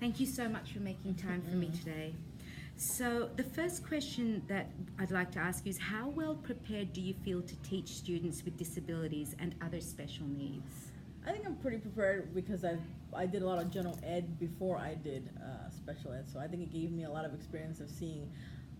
Thank you so much for making time for me today. So, the first question that I'd like to ask you is how well prepared do you feel to teach students with disabilities and other special needs? I think I'm pretty prepared because I did a lot of general ed before I did special ed, so I think it gave me a lot of experience of seeing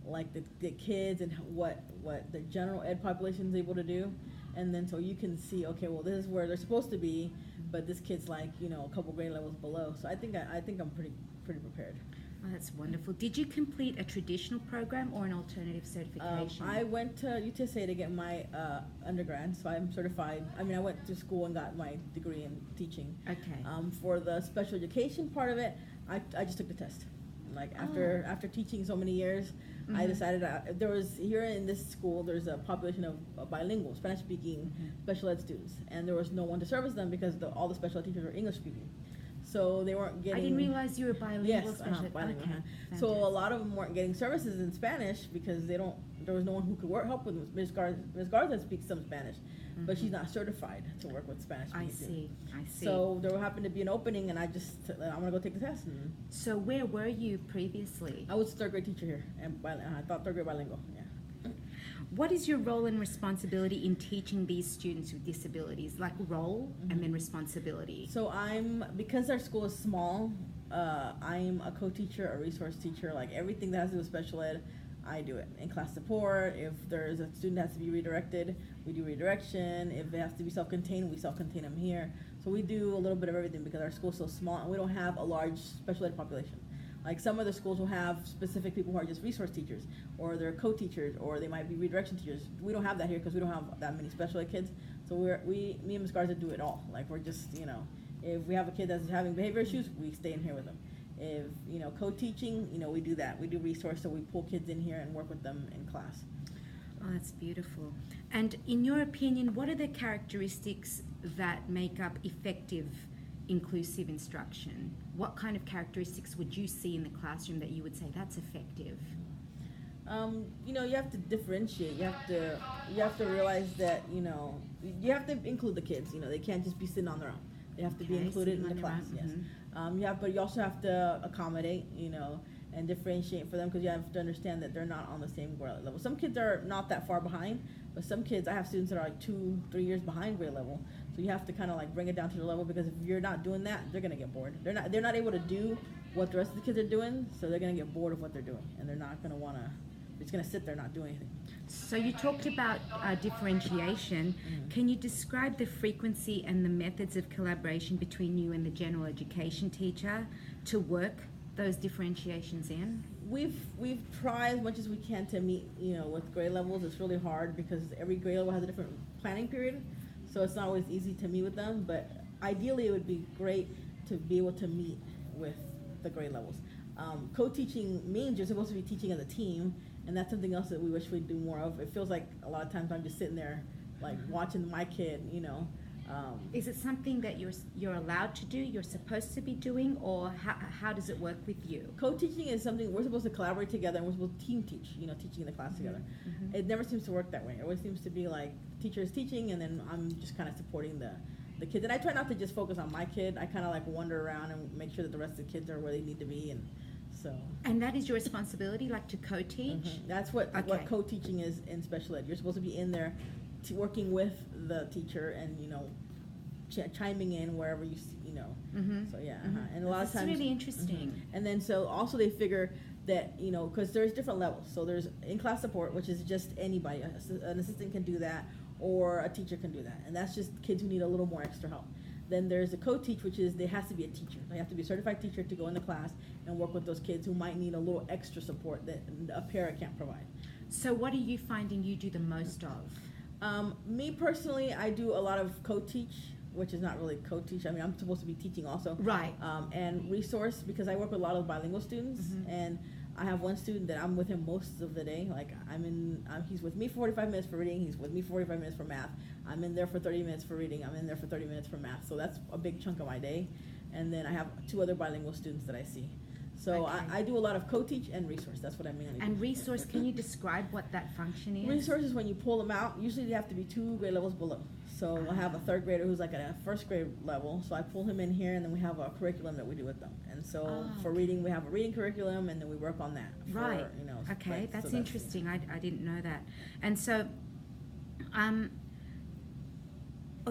like the kids and what the general ed population is able to do, and then so you can see, okay, well, this is where they're supposed to be, but this kid's like, you know, a couple grade levels below. So I think I'm pretty prepared. Oh, that's wonderful. Did you complete a traditional program or an alternative certification? I went to UTSA to get my undergrad, so I'm certified. I mean, I went to school and got my degree in teaching. Okay. For the special education part of it, I just took the test. Like after teaching so many years, I decided there was here in this school there's a population of bilingual Spanish speaking special ed students, and there was no one to service them because all the special ed teachers were English speaking. So they weren't getting. I didn't realize you were bilingual. Yes, special ed. bilingual. Okay. So a lot of them weren't getting services in Spanish because there was no one who could help with them. Ms. Garza speaks some Spanish, but she's not certified to work with Spanish I speaking. see. So there happened to be an opening, and I'm gonna go take the test. And So where were you previously? I was a third grade teacher here, and I thought third grade bilingual. Yeah. What is your role and responsibility in teaching these students with disabilities? Like role and then responsibility. So because our school is small, I'm a co-teacher, a resource teacher, like everything that has to do with special ed, I do it. In class support, if there's a student that has to be redirected, we do redirection. If it has to be self-contained, we self-contain them here. So we do a little bit of everything because our school's so small and we don't have a large special ed population. Like some other schools will have specific people who are just resource teachers, or they're co-teachers, or they might be redirection teachers. We don't have that here because we don't have that many special ed kids. So me and Ms. Garza do it all. Like we're just, you know, if we have a kid that's having behavior issues, we stay in here with them. If, you know, co-teaching, you know, we do that. We do resource, so we pull kids in here and work with them in class. Oh, that's beautiful. And in your opinion, what are the characteristics that make up effective inclusive instruction? What kind of characteristics would you see in the classroom that you would say that's effective? You know, you have to differentiate. You have to realize that, you know, you have to include the kids. You know, they can't just be sitting on their own. They have to be included in the class. Yes. But you also have to accommodate, you know, and differentiate for them because you have to understand that they're not on the same grade level. Some kids are not that far behind, but some kids, I have students that are like 2-3 years behind grade level. So you have to kind of like bring it down to the level because if you're not doing that, they're gonna get bored. They're not able to do what the rest of the kids are doing, so they're gonna get bored of what they're doing, and they're not gonna wanna. They're just gonna sit there not doing anything. So you talked about differentiation. Can you describe the frequency and the methods of collaboration between you and the general education teacher to work those differentiations in? We've tried as much as we can to meet, you know, with grade levels. It's really hard because every grade level has a different planning period, so it's not always easy to meet with them. But ideally, it would be great to be able to meet with the grade levels. Co-teaching means you're supposed to be teaching as a team, and that's something else that we wish we'd do more of. It feels like a lot of times I'm just sitting there, like watching my kid, you know. Is it something that you're allowed to do, you're supposed to be doing, or how does it work with you? Co-teaching is something we're supposed to collaborate together and we're supposed to team teach, you know, teaching in the class together. It never seems to work that way. It always seems to be like teacher is teaching and then I'm just kind of supporting the kids. And I try not to just focus on my kid. I kind of like wander around and make sure that the rest of the kids are where they need to be, and so. And that is your responsibility, like to co-teach? That's what co-teaching is in special ed. You're supposed to be in there working with the teacher and, you know, chiming in wherever you see, you know. So yeah, and a lot of times it's really interesting. And then so also they figure that, you know, because there's different levels. So there's in-class support, which is just anybody. An assistant can do that, or a teacher can do that, and that's just kids who need a little more extra help. Then there's a co-teach, which is there has to be a teacher. They have to be a certified teacher to go in the class and work with those kids who might need a little extra support that a para can't provide. So what are you finding you do the most of? Me personally, I do a lot of co-teach, which is not really co-teach. I mean, I'm supposed to be teaching also. Right. And resource, because I work with a lot of bilingual students, and I have one student that I'm with him most of the day. Like he's with me for 45 minutes for reading. He's with me for 45 minutes for math. I'm in there for 30 minutes for reading. I'm in there for 30 minutes for math. So that's a big chunk of my day. And then I have 2 other bilingual students that I see. So Okay. I do a lot of co-teach and resource. That's what I mainly do. And resource, can you describe what that function is? Resources, when you pull them out, usually they have to be 2 grade levels below. So I have a third grader who's like at a first grade level, so I pull him in here, and then we have a curriculum that we do with them. And so Oh, for okay. reading, we have a reading curriculum, and then we work on that. For, Right. You know, Okay, like, that's so interesting. I didn't know that. And so,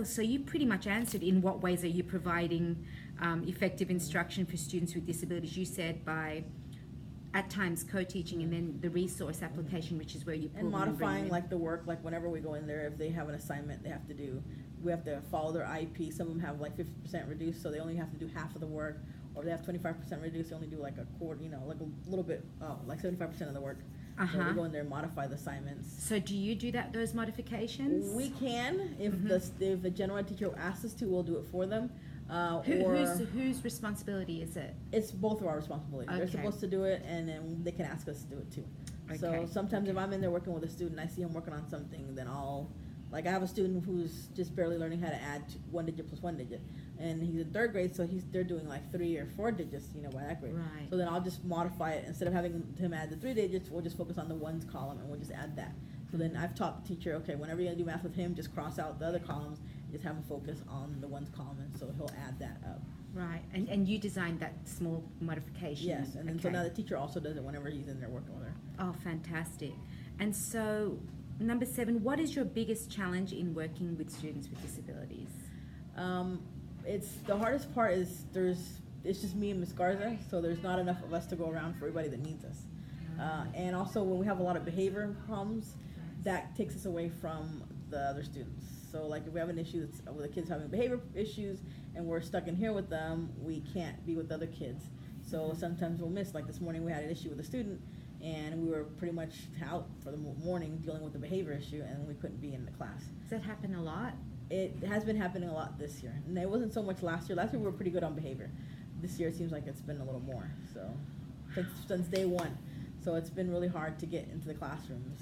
so you pretty much answered in what ways are you providing effective instruction for students with disabilities. You said by at times co-teaching, and then the resource application, which is where you pull And them and bring modifying them in. like the work, like whenever we go in there, if they have an assignment they have to do, we have to follow their IEP. Some of them have like 50% reduced, so they only have to do half of the work, or they have 25% reduced, they only do like a quarter, you know, like a little bit, like 75% of the work. So Uh-huh. we go in there and modify the assignments. So do you do those modifications? We can, if if the general ed teacher asks us to, we'll do it for them. Whose responsibility is it? It's both of our responsibility. They're Okay. supposed to do it, and then they can ask us to do it too. So Okay. sometimes if I'm in there working with a student, I see him working on something, then I have a student who's just barely learning how to add 1 digit plus 1 digit, and he's in third grade, so they're doing like 3 or 4 digits, you know, by that grade. Right. So then I'll just modify it. Instead of having him add the 3 digits, we'll just focus on the ones column, and we'll just add that. So then I've taught the teacher, okay, whenever you're gonna do math with him, just cross out the other columns, just have him focus on the ones column, and so he'll add that up. Right, and you designed that small modification. Yes, and then so Okay. now the teacher also does it whenever he's in there working with her. Oh, fantastic. And so, number 7, what is your biggest challenge in working with students with disabilities? It's the hardest part is it's just me and Miss Garza, so there's not enough of us to go around for everybody that needs us. And also when we have a lot of behavior problems, that takes us away from the other students. So like if we have an issue with the kids having behavior issues and we're stuck in here with them, we can't be with the other kids. So sometimes we'll miss, like this morning we had an issue with a student and we were pretty much out for the morning dealing with the behavior issue and we couldn't be in the class. Does that happen a lot? It has been happening a lot this year, and it wasn't so much last year. Last year we were pretty good on behavior. This year it seems like it's been a little more. So since day one, so it's been really hard to get into the classrooms.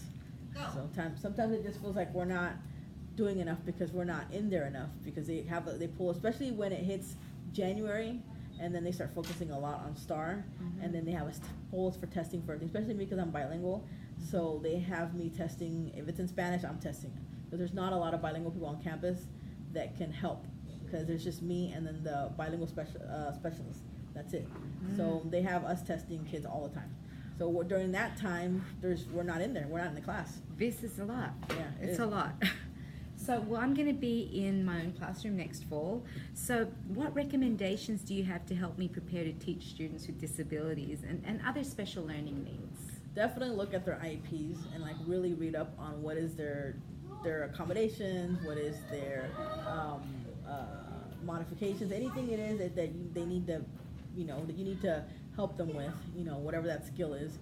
Sometimes it just feels like we're not doing enough because we're not in there enough because they pull, especially when it hits January, and then they start focusing a lot on STAR, and then they have us polls for testing for everything, especially me because I'm bilingual. So they have me testing. If it's in Spanish, I'm testing it. But there's not a lot of bilingual people on campus that can help because there's just me and then the bilingual specialist. That's it. So they have us testing kids all the time. So during that time, we're not in there. We're not in the class. This is a lot. Yeah, it It's is. a lot. So, well, I'm going to be in my own classroom next fall. So, what recommendations do you have to help me prepare to teach students with disabilities and other special learning needs? Definitely look at their IEPs and like really read up on what is their accommodations, what is their modifications, anything it is that they need to, you know, that you need to help them with, you know, whatever that skill is.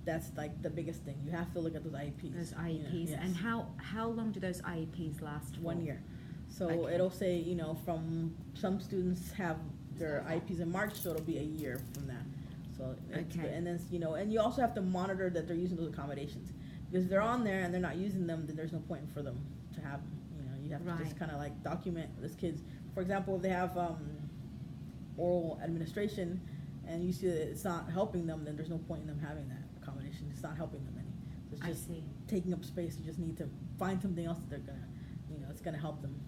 That's like the biggest thing. You have to look at those IEPs. Those you know, IEPs. yes. And how long do those IEPs last for? 1 year. So Okay. it'll say, you know, from some students have their IEPs in March, so it'll be a year from that. So it's Okay. good. And then, you know, and you also have to monitor that they're using those accommodations. Because if they're on there and they're not using them, then there's no point for them to have them. You know, you have to just Right. kind of like document this kids. For example, if they have oral administration and you see that it's not helping them, then there's no point in them having that accommodation. It's not helping them any. So it's I just see. taking up space. You just need to find something else that they're gonna, you know, it's gonna help them.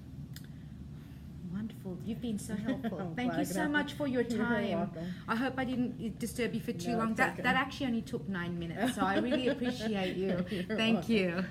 Wonderful. You've been so helpful. I'm Thank glad you I could so help. much for your You're time. welcome. I hope I didn't disturb you for too No, long. it's That okay. actually only took 9 minutes, so I really appreciate you. You're Thank welcome. you.